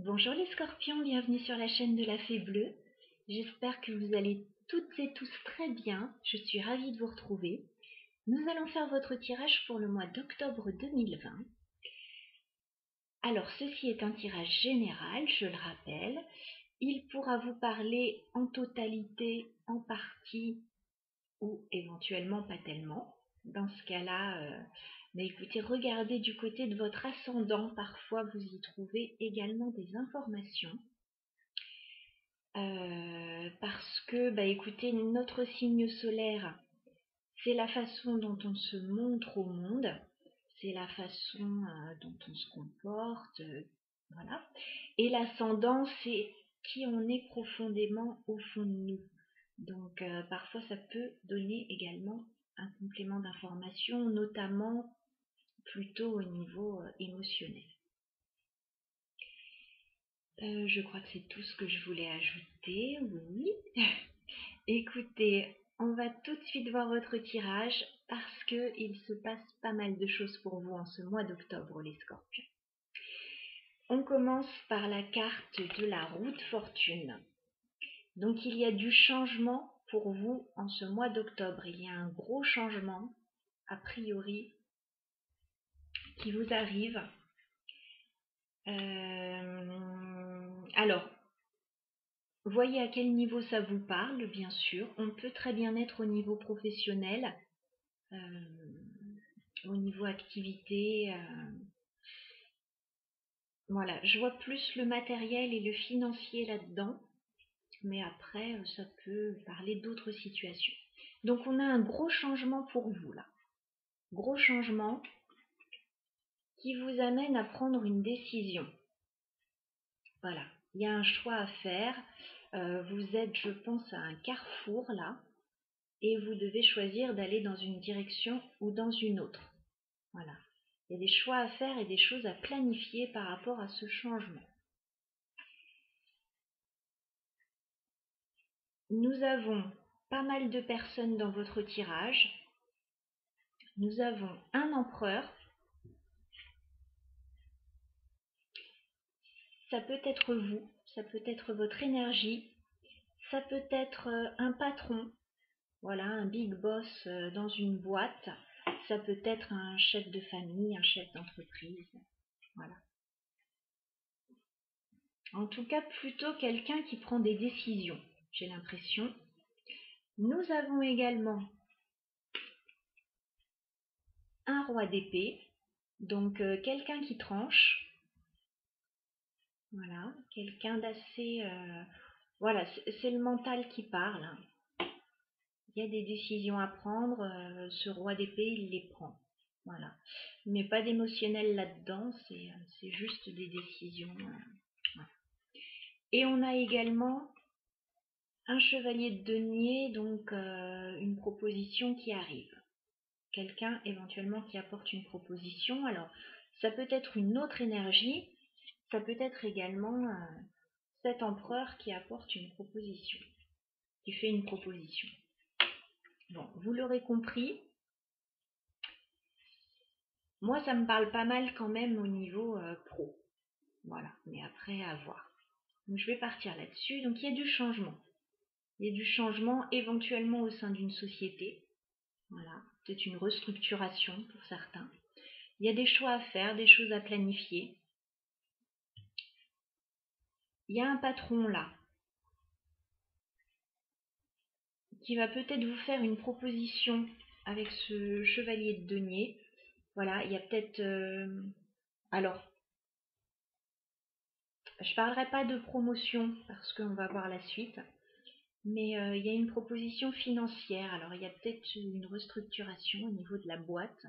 Bonjour les scorpions, bienvenue sur la chaîne de la Fée Bleue. J'espère que vous allez toutes et tous très bien. Je suis ravie de vous retrouver. Nous allons faire votre tirage pour le mois d'octobre 2020. Alors ceci est un tirage général, je le rappelle. Il pourra vous parler en totalité, en partie ou éventuellement pas tellement. Dans ce cas-là, écoutez, regardez du côté de votre ascendant. Parfois vous y trouvez également des informations. Parce que, écoutez, notre signe solaire, c'est la façon dont on se montre au monde, c'est la façon dont on se comporte, voilà. Et l'ascendant, c'est qui on est profondément au fond de nous. Donc, parfois, ça peut donner également un complément d'information, notamment plutôt au niveau émotionnel. Je crois que c'est tout ce que je voulais ajouter, oui. Écoutez, on va tout de suite voir votre tirage parce qu'il se passe pas mal de choses pour vous en ce mois d'octobre, les scorpions. On commence par la carte de la roue de fortune. Donc il y a du changement pour vous en ce mois d'octobre. Il y a un gros changement, a priori, qui vous arrive. Alors, voyez à quel niveau ça vous parle, bien sûr. On peut très bien être au niveau professionnel, au niveau activité. Voilà, je vois plus le matériel et le financier là-dedans. Mais après, ça peut parler d'autres situations. Donc, on a un gros changement pour vous, là. Gros changement qui vous amène à prendre une décision. Voilà, il y a un choix à faire. Vous êtes, je pense, à un carrefour, là. Et vous devez choisir d'aller dans une direction ou dans une autre. Voilà. Il y a des choix à faire et des choses à planifier par rapport à ce changement. Nous avons pas mal de personnes dans votre tirage. Nous avons un empereur. Ça peut être vous, ça peut être votre énergie, ça peut être un patron, voilà, un big boss dans une boîte. Ça peut être un chef de famille, un chef d'entreprise, voilà. En tout cas, plutôt quelqu'un qui prend des décisions, j'ai l'impression. Nous avons également un roi d'épée, donc quelqu'un qui tranche. Voilà, quelqu'un d'assez... voilà, c'est le mental qui parle. Il y a des décisions à prendre, ce roi d'épée, il les prend. Voilà. Mais pas d'émotionnel là-dedans, c'est juste des décisions. Voilà. Et on a également un chevalier de denier, donc une proposition qui arrive. Quelqu'un éventuellement qui apporte une proposition. Alors, ça peut être une autre énergie, ça peut être également cet empereur qui apporte une proposition, qui fait une proposition. Bon, vous l'aurez compris, moi ça me parle pas mal quand même au niveau pro. Voilà, mais après à voir. Donc je vais partir là-dessus. Donc il y a du changement. Il y a du changement éventuellement au sein d'une société. Voilà, peut-être une restructuration pour certains. Il y a des choix à faire, des choses à planifier. Il y a un patron là qui va peut-être vous faire une proposition avec ce chevalier de denier. Voilà, il y a peut-être... alors, je ne parlerai pas de promotion parce qu'on va voir la suite. Mais il y a une proposition financière. Alors, il y a peut-être une restructuration au niveau de la boîte.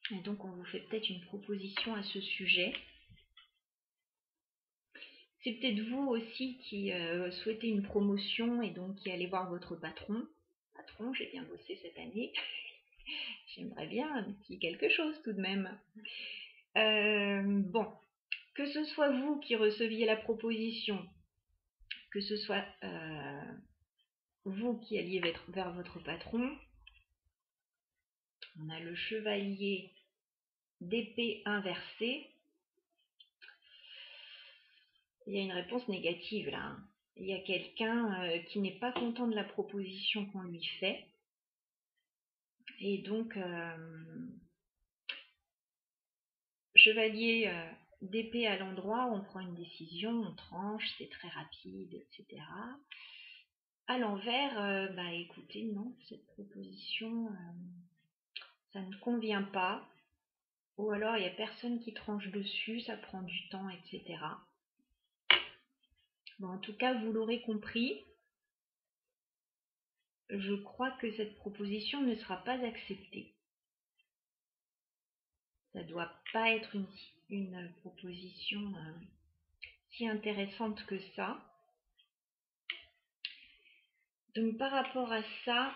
Et donc, on vous fait peut-être une proposition à ce sujet. C'est peut-être vous aussi qui souhaitez une promotion et donc qui allez voir votre patron. Patron, j'ai bien bossé cette année. J'aimerais bien un petit quelque chose tout de même. Bon, que ce soit vous qui receviez la proposition, que ce soit vous qui alliez vers votre patron, on a le chevalier d'épée inversée. Il y a une réponse négative là, hein. Il y a quelqu'un qui n'est pas content de la proposition qu'on lui fait. Et donc, chevalier d'épée à l'endroit, on prend une décision, on tranche, c'est très rapide, etc. À l'envers, bah écoutez, non, cette proposition, ça ne convient pas. Ou alors il n'y a personne qui tranche dessus, ça prend du temps, etc. Bon, en tout cas, vous l'aurez compris, je crois que cette proposition ne sera pas acceptée. Ça ne doit pas être une proposition si intéressante que ça. Donc par rapport à ça,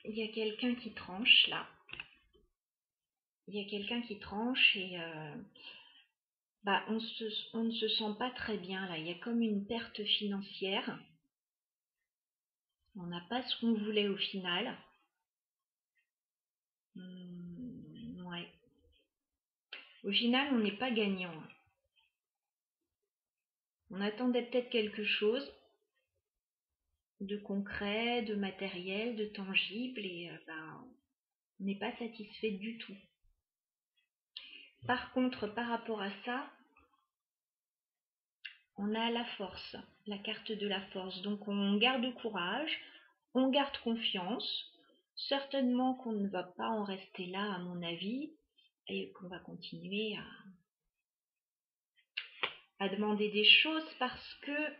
il y a quelqu'un qui tranche là. Il y a quelqu'un qui tranche et bah, on ne se sent pas très bien là. Il y a comme une perte financière. On n'a pas ce qu'on voulait au final. Ouais. Au final, on n'est pas gagnant. On attendait peut-être quelque chose de concret, de matériel, de tangible et bah, on n'est pas satisfait du tout. Par contre, par rapport à ça, on a la force, la carte de la force. Donc on garde courage, on garde confiance. Certainement qu'on ne va pas en rester là, à mon avis, et qu'on va continuer à demander des choses parce que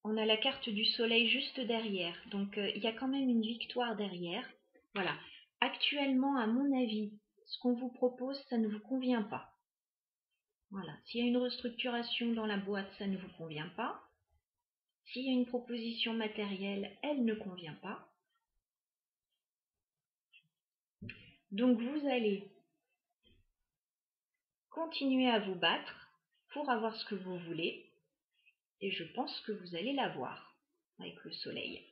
on a la carte du soleil juste derrière. Donc il y a quand même une victoire derrière. Voilà. Actuellement, à mon avis, ce qu'on vous propose, ça ne vous convient pas. Voilà. S'il y a une restructuration dans la boîte, ça ne vous convient pas. S'il y a une proposition matérielle, elle ne convient pas. Donc vous allez continuer à vous battre pour avoir ce que vous voulez. Et je pense que vous allez l'avoir avec le soleil.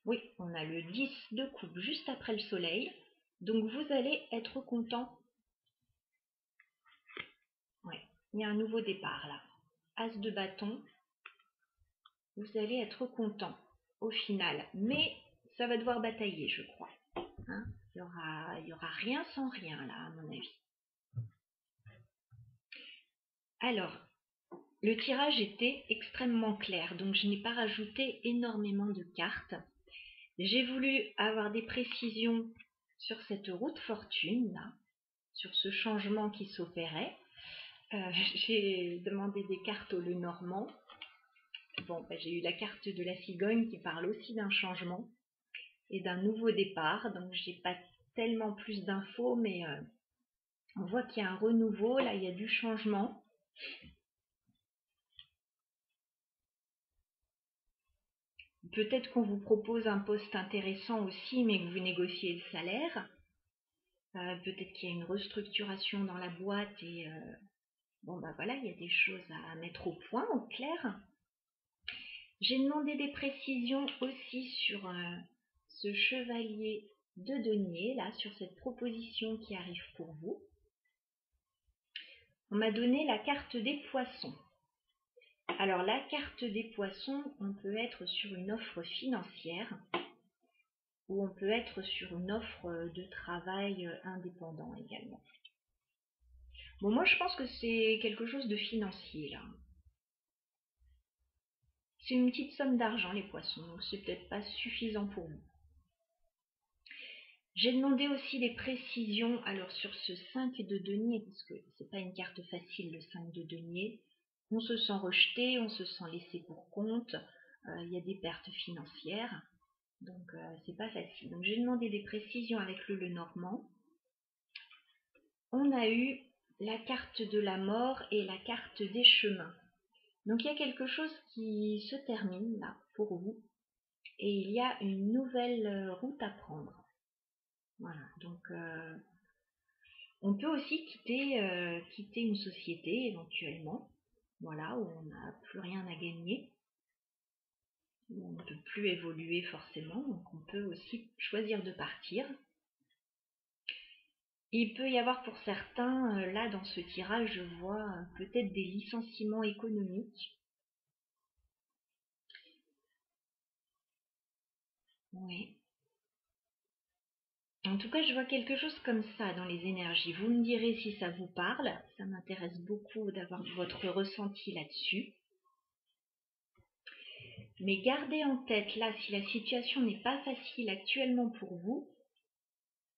Oui, on a le 10 de coupe juste après le soleil. Donc vous allez être content. Ouais, il y a un nouveau départ là. As de bâton. Vous allez être content au final. Mais ça va devoir batailler, je crois. Hein, il y aura rien sans rien là, à mon avis. Alors, le tirage était extrêmement clair, donc je n'ai pas rajouté énormément de cartes. J'ai voulu avoir des précisions sur cette route fortune, là, sur ce changement qui s'opérait. J'ai demandé des cartes au Lenormand. Bon, bah, j'ai eu la carte de la cigogne qui parle aussi d'un changement et d'un nouveau départ, donc j'ai pas tellement plus d'infos, mais on voit qu'il y a un renouveau, là il y a du changement. Peut-être qu'on vous propose un poste intéressant aussi, mais que vous négociez le salaire. Peut-être qu'il y a une restructuration dans la boîte et bon bah voilà, il y a des choses à mettre au point, au clair. J'ai demandé des précisions aussi sur ce chevalier de denier, là, sur cette proposition qui arrive pour vous. On m'a donné la carte des poissons. Alors la carte des poissons, on peut être sur une offre financière ou on peut être sur une offre de travail indépendant également. Bon, moi je pense que c'est quelque chose de financier là. C'est une petite somme d'argent les poissons, donc c'est peut-être pas suffisant pour vous. J'ai demandé aussi des précisions alors sur ce 5 de denier, parce que c'est pas une carte facile le 5 de denier. On se sent rejeté, on se sent laissé pour compte, il y a des pertes financières, donc c'est pas facile. Donc j'ai demandé des précisions avec le Lenormand. On a eu la carte de la mort et la carte des chemins. Donc il y a quelque chose qui se termine là pour vous et il y a une nouvelle route à prendre. Voilà, donc on peut aussi quitter une société éventuellement, voilà, où on n'a plus rien à gagner, où on ne peut plus évoluer forcément, donc on peut aussi choisir de partir. Il peut y avoir pour certains, là dans ce tirage, je vois peut-être des licenciements économiques. Oui. En tout cas, je vois quelque chose comme ça dans les énergies. Vous me direz si ça vous parle. Ça m'intéresse beaucoup d'avoir votre ressenti là-dessus. Mais gardez en tête, là, si la situation n'est pas facile actuellement pour vous,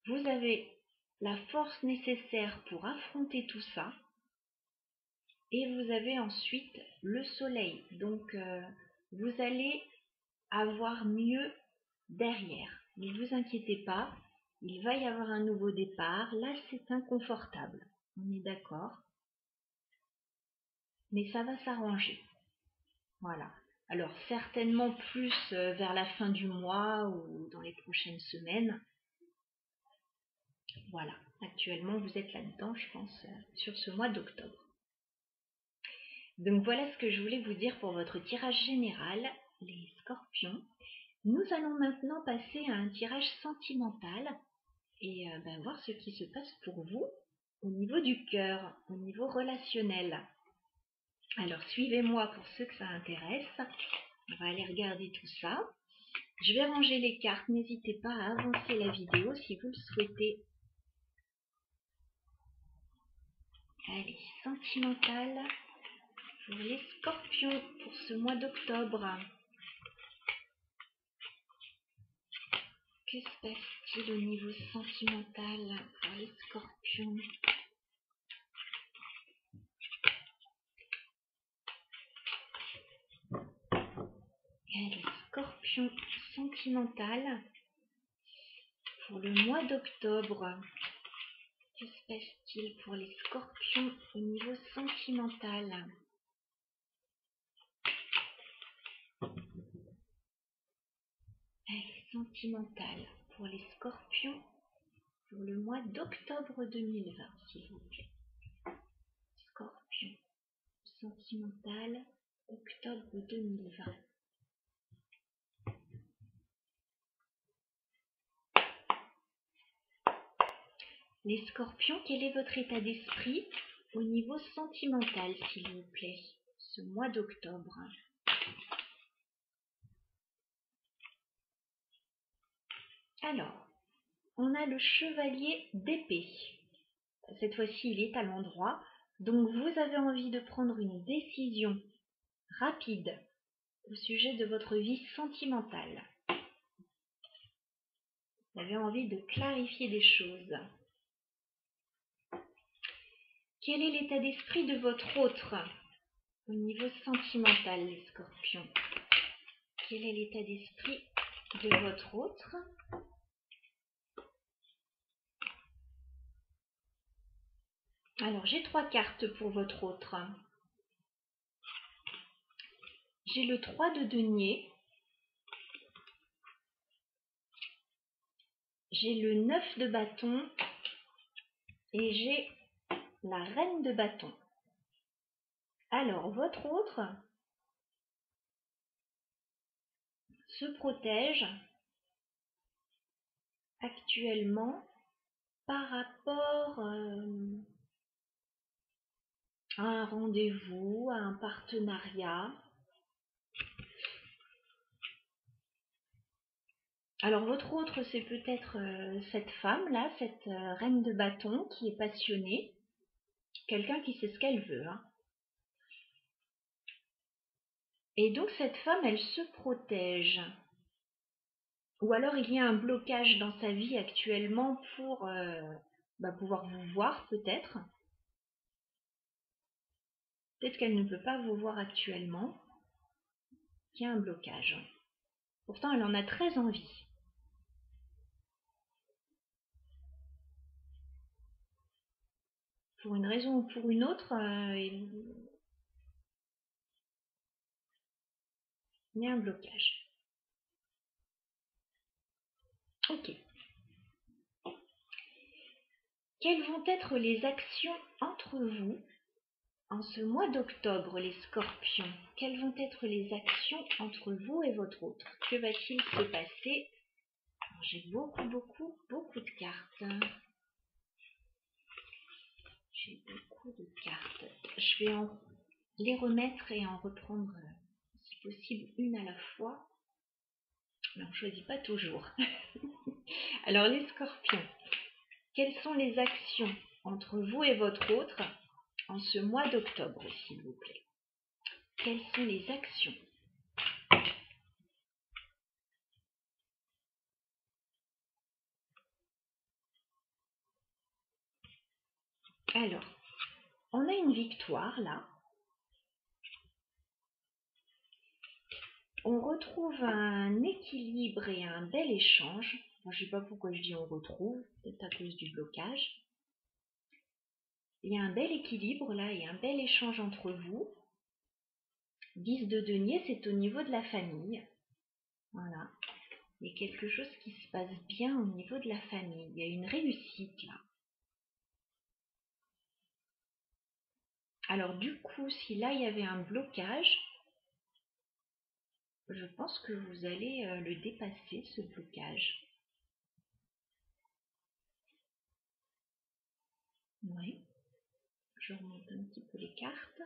vous avez la force nécessaire pour affronter tout ça. Et vous avez ensuite le soleil. Donc, vous allez avoir mieux derrière. Ne vous inquiétez pas, il va y avoir un nouveau départ. Là, c'est inconfortable. On est d'accord. Mais ça va s'arranger. Voilà. Alors, certainement plus vers la fin du mois ou dans les prochaines semaines. Voilà. Actuellement, vous êtes là-dedans, je pense, sur ce mois d'octobre. Donc, voilà ce que je voulais vous dire pour votre tirage général, les scorpions. Nous allons maintenant passer à un tirage sentimental et voir ce qui se passe pour vous au niveau du cœur, au niveau relationnel. Alors suivez-moi pour ceux que ça intéresse. On va aller regarder tout ça. Je vais ranger les cartes. N'hésitez pas à avancer la vidéo si vous le souhaitez. Allez, sentimental pour les scorpions pour ce mois d'octobre. Que se passe-t-il au niveau sentimental pour les scorpions? Allez, scorpion sentimental pour le mois d'octobre. Que se passe-t-il pour les scorpions au niveau sentimental? Allez, sentimental pour les scorpions pour le mois d'octobre 2020, s'il vous plaît. Scorpion sentimental, octobre 2020. Les scorpions, quel est votre état d'esprit au niveau sentimental, s'il vous plaît, ce mois d'octobre? Alors, on a le chevalier d'épée. Cette fois-ci, il est à l'endroit. Donc, vous avez envie de prendre une décision rapide au sujet de votre vie sentimentale. Vous avez envie de clarifier des choses. Quel est l'état d'esprit de votre autre au niveau sentimental, les scorpions? Quel est l'état d'esprit de votre autre? Alors, j'ai 3 cartes pour votre autre. J'ai le 3 de denier. J'ai le 9 de bâton. Et j'ai la reine de bâton. Alors, votre autre se protège actuellement par rapport à un rendez-vous, à un partenariat. Alors, votre autre, c'est peut-être cette femme-là, cette reine de bâton qui est passionnée. Quelqu'un qui sait ce qu'elle veut. Hein. Et donc, cette femme, elle se protège. Ou alors, il y a un blocage dans sa vie actuellement pour pouvoir vous voir, peut-être. Peut-être qu'elle ne peut pas vous voir actuellement. Il y a un blocage. Pourtant, elle en a très envie. Pour une raison ou pour une autre, il y a un blocage. Ok. Quelles vont être les actions entre vous en ce mois d'octobre, les scorpions? Quelles vont être les actions entre vous et votre autre? Que va-t-il se passer? J'ai beaucoup de cartes. J'ai beaucoup de cartes. Je vais les remettre et en reprendre, si possible, une à la fois. Mais on ne choisit pas toujours. Alors, les scorpions, quelles sont les actions entre vous et votre autre en ce mois d'octobre, s'il vous plaît? Quelles sont les actions? Alors, on a une victoire là. On retrouve un équilibre et un bel échange. Moi, je ne sais pas pourquoi je dis on retrouve, peut-être à cause du blocage. Il y a un bel équilibre là et un bel échange entre vous. 10 de denier, c'est au niveau de la famille. Voilà. Il y a quelque chose qui se passe bien au niveau de la famille. Il y a une réussite là. Alors du coup, si là il y avait un blocage, je pense que vous allez le dépasser, ce blocage. Oui. Je remonte un petit peu les cartes.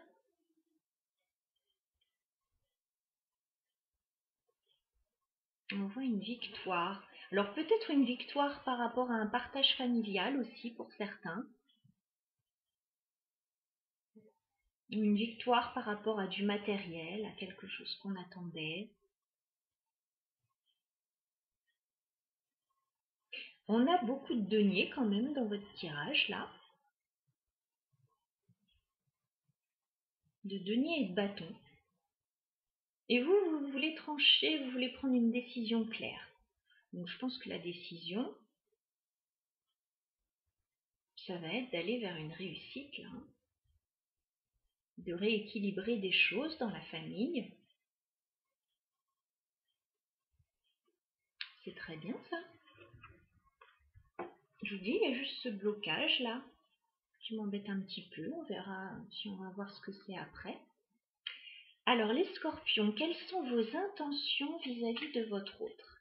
On voit une victoire. Alors peut-être une victoire par rapport à un partage familial aussi pour certains. Une victoire par rapport à du matériel, à quelque chose qu'on attendait. On a beaucoup de deniers quand même dans votre tirage là. De deniers et de bâtons. Et vous, vous voulez trancher, vous voulez prendre une décision claire. Donc je pense que la décision, ça va être d'aller vers une réussite là. De rééquilibrer des choses dans la famille. C'est très bien ça. Je vous dis, il y a juste ce blocage là qui m'embête un petit peu. On verra si on va voir ce que c'est après. Alors les scorpions, quelles sont vos intentions vis-à-vis de votre autre?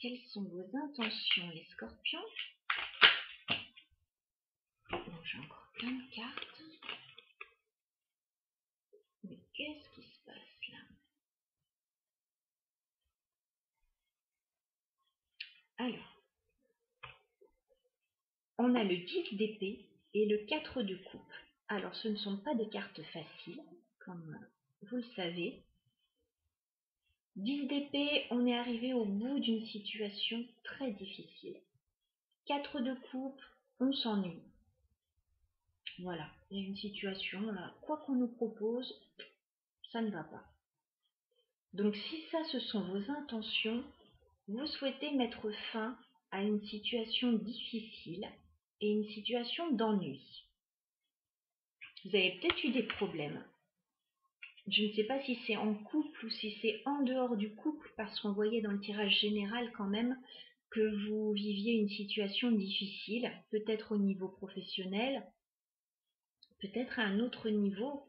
Quelles sont vos intentions les scorpions? Bon, j'ai encore plein de cartes. Mais qu'est-ce qui se passe là? Alors, on a le 10 d'épée et le 4 de coupe. Alors, ce ne sont pas des cartes faciles, comme vous le savez. 10 d'épée, on est arrivé au bout d'une situation très difficile. 4 de coupe, on s'ennuie. Voilà, il y a une situation là, quoi qu'on nous propose, ça ne va pas. Donc si ça, ce sont vos intentions, vous souhaitez mettre fin à une situation difficile et une situation d'ennui. Vous avez peut-être eu des problèmes. Je ne sais pas si c'est en couple ou si c'est en dehors du couple, parce qu'on voyait dans le tirage général quand même que vous viviez une situation difficile, peut-être au niveau professionnel, peut-être à un autre niveau.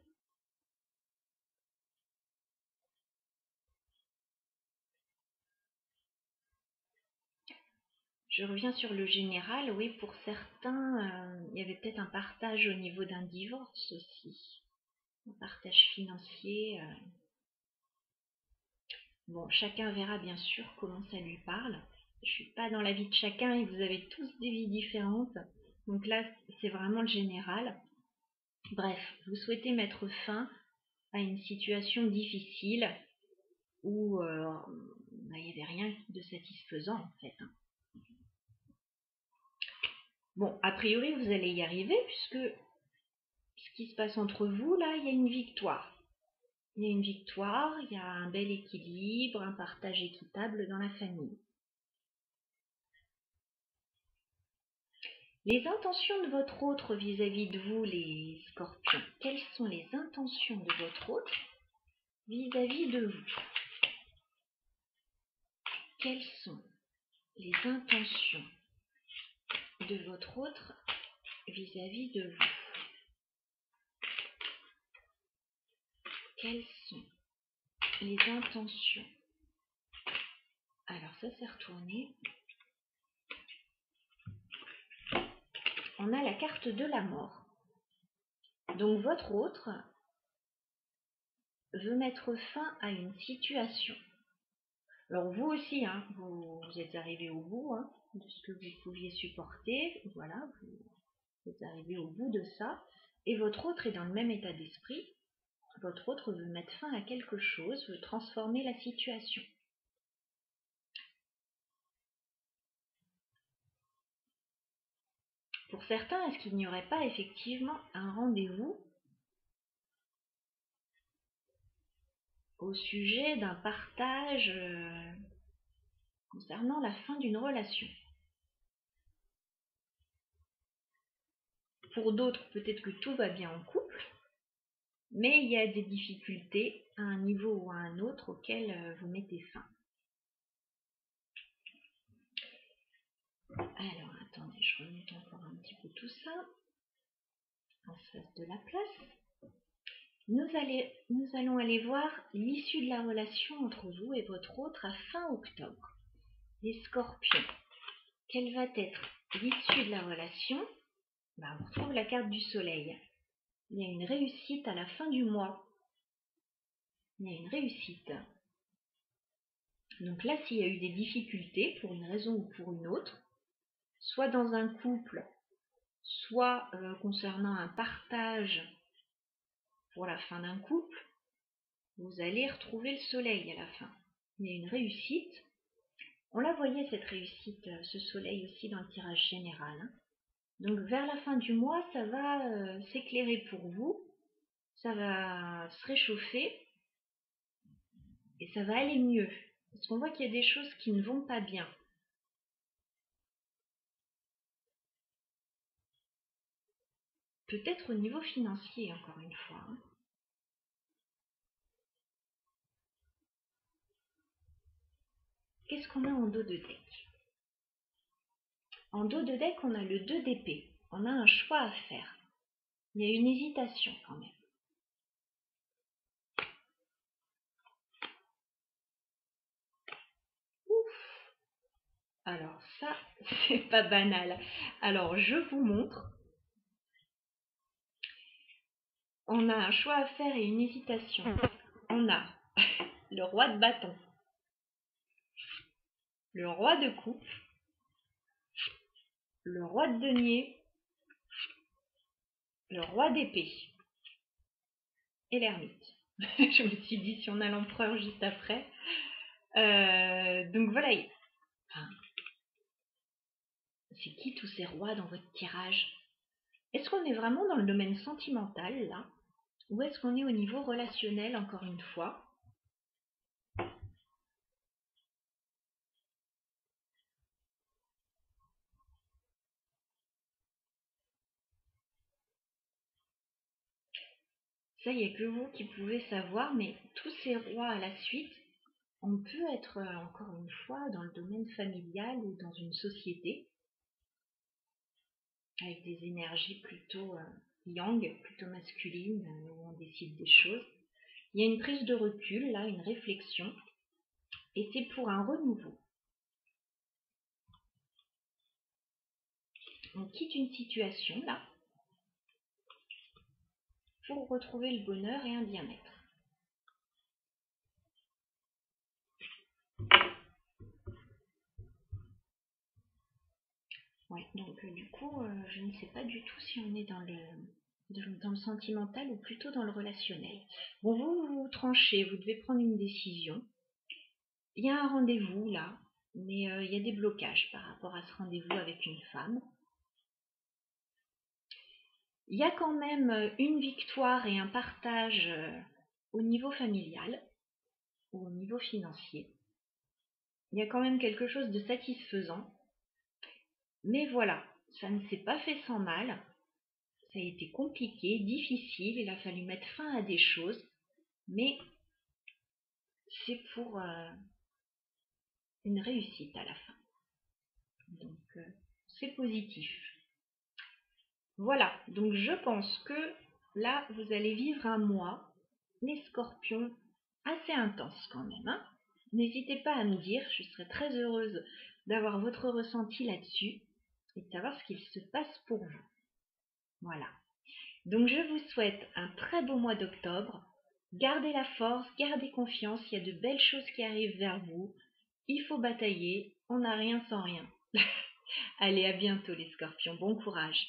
Je reviens sur le général, oui, pour certains, il y avait peut-être un partage au niveau d'un divorce aussi, un partage financier. Bon, chacun verra bien sûr comment ça lui parle. Je ne suis pas dans la vie de chacun et vous avez tous des vies différentes. Donc là, c'est vraiment le général. Bref, vous souhaitez mettre fin à une situation difficile où il n'y avait rien de satisfaisant en fait. Bon, a priori, vous allez y arriver puisque ce qui se passe entre vous, là, il y a une victoire. Il y a une victoire, il y a un bel équilibre, un partage équitable dans la famille. Les intentions de votre autre vis-à-vis de vous, les scorpions, quelles sont les intentions de votre autre vis-à-vis de vous? Quelles sont les intentions de votre autre vis-à-vis de vous? Quelles sont les intentions? Alors ça s'est retourné. On a la carte de la mort. donc votre autre veut mettre fin à une situation. Alors vous aussi, hein, vous êtes arrivé au bout hein, de ce que vous pouviez supporter, voilà, vous êtes arrivé au bout de ça, et votre autre est dans le même état d'esprit. Votre autre veut mettre fin à quelque chose, veut transformer la situation. Pour certains, est-ce qu'il n'y aurait pas effectivement un rendez-vous au sujet d'un partage concernant la fin d'une relation? Pour d'autres, peut-être que tout va bien en couple, mais il y a des difficultés à un niveau ou à un autre auquel vous mettez fin. Alors, attendez, je remonte encore un petit peu tout ça. On se fasse de la place. Nous allons aller voir l'issue de la relation entre vous et votre autre à fin octobre. Les scorpions, quelle va être l'issue de la relation? On retrouve la carte du soleil. Il y a une réussite à la fin du mois. Il y a une réussite. Donc là, s'il y a eu des difficultés pour une raison ou pour une autre, soit dans un couple, soit concernant un partage pour la fin d'un couple, vous allez retrouver le soleil à la fin. Il y a une réussite. On la voyait cette réussite, ce soleil aussi dans le tirage général. Hein. Donc vers la fin du mois, ça va s'éclairer pour vous, ça va se réchauffer et ça va aller mieux. Parce qu'on voit qu'il y a des choses qui ne vont pas bien. Peut-être au niveau financier, encore une fois. Hein. Qu'est-ce qu'on a en dos de deck? En dos de deck, on a le 2 d'épée. On a un choix à faire. Il y a une hésitation quand même. Ouf! Alors ça, c'est pas banal. Alors je vous montre. On a un choix à faire et une hésitation. On a le roi de bâton, le roi de coupe, le roi de denier, le roi d'épée et l'ermite. Je me suis dit si on a l'empereur juste après. Donc voilà. Enfin, c'est qui tous ces rois dans votre tirage? Est-ce qu'on est vraiment dans le domaine sentimental là? Ou est-ce qu'on est au niveau relationnel encore une fois? Ça, il n'y a que vous qui pouvez savoir, mais tous ces rois à la suite, on peut être encore une fois dans le domaine familial ou dans une société avec des énergies plutôt yang, plutôt masculines, où on décide des choses. Il y a une prise de recul, là, une réflexion, et c'est pour un renouveau. On quitte une situation, là, pour retrouver le bonheur et un bien-être. Ouais, donc du coup, je ne sais pas du tout si on est dans le sentimental ou plutôt dans le relationnel. Bon, vous tranchez, vous devez prendre une décision. Il y a un rendez-vous là, mais il y a des blocages par rapport à ce rendez-vous avec une femme. Il y a quand même une victoire et un partage au niveau familial ou au niveau financier. Il y a quand même quelque chose de satisfaisant. Mais voilà, ça ne s'est pas fait sans mal. Ça a été compliqué, difficile, il a fallu mettre fin à des choses, mais c'est pour une réussite à la fin. Donc c'est positif. Voilà, donc je pense que là, vous allez vivre un mois, les scorpions, assez intense quand même. Hein. N'hésitez pas à me dire, je serais très heureuse d'avoir votre ressenti là-dessus et de savoir ce qu'il se passe pour vous. Voilà. Donc je vous souhaite un très beau mois d'octobre. Gardez la force, gardez confiance, il y a de belles choses qui arrivent vers vous. Il faut batailler, on n'a rien sans rien. Allez, à bientôt les scorpions, bon courage.